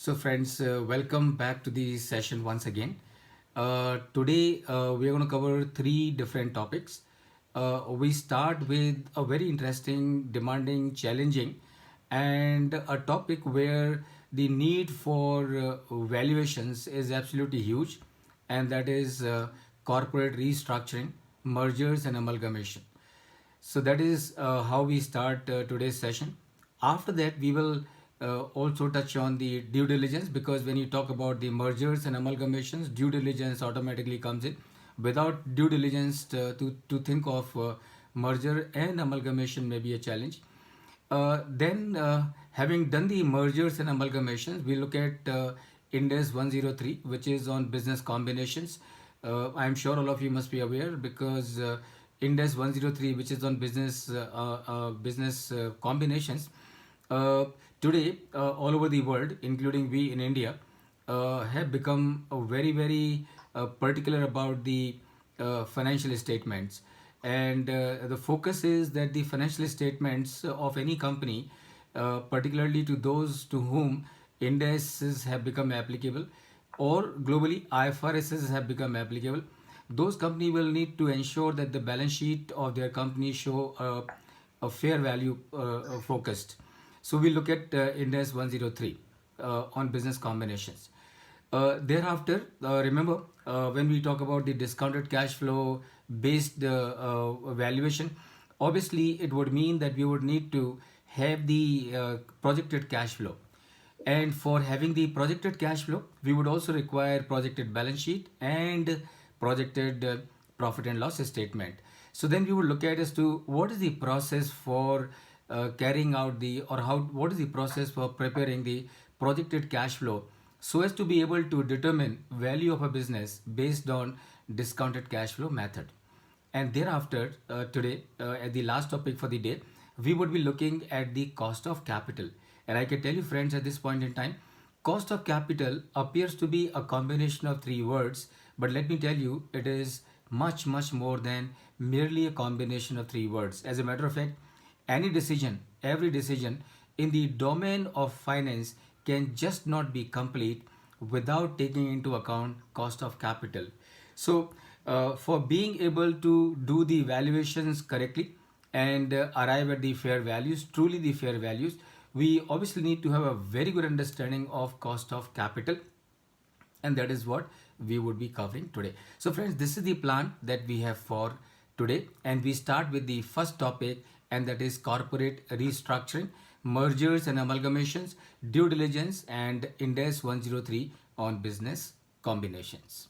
So friends, welcome back to the session once again. Today we are going to cover three different topics. We start with a very interesting, demanding, challenging, and a topic where the need for valuations is absolutely huge, and that is corporate restructuring, mergers and amalgamation. So that is how we start today's session. After that, we will also touch on the due diligence, because when you talk about the mergers and amalgamations, due diligence automatically comes in. Without due diligence, to think of merger and amalgamation may be a challenge. Then, having done the mergers and amalgamations, we look at IndAS 103, which is on business combinations. I'm sure all of you must be aware, because IndAS 103, which is on business combinations, uh, today all over the world, including we in India, have become very particular about the financial statements. And the focus is that the financial statements of any company, particularly to those to whom indices have become applicable, or globally IFRSs have become applicable, those company will need to ensure that the balance sheet of their company show a fair value focused. So we look at IndAS 103 on business combinations. Thereafter, remember, when we talk about the discounted cash flow based valuation, obviously it would mean that we would need to have the projected cash flow. And for having the projected cash flow, we would also require projected balance sheet and projected profit and loss statement. So then we would look at as to what is the process for carrying out the, or how, what is the process for preparing the projected cash flow, so as to be able to determine value of a business based on discounted cash flow method. And thereafter, today, at the last topic for the day, we would be looking at the cost of capital. And I can tell you, friends, at this point in time, cost of capital appears to be a combination of three words, but let me tell you, it is much more than merely a combination of three words. As a matter of fact, any decision, every decision in the domain of finance can just not be complete without taking into account cost of capital. So, for being able to do the valuations correctly and arrive at the fair values, truly the fair values, we obviously need to have a very good understanding of cost of capital, and that is what we would be covering today. So friends, this is the plan that we have for today, and we start with the first topic, and that is corporate restructuring, mergers and amalgamations, due diligence, and IndAS 103 on business combinations.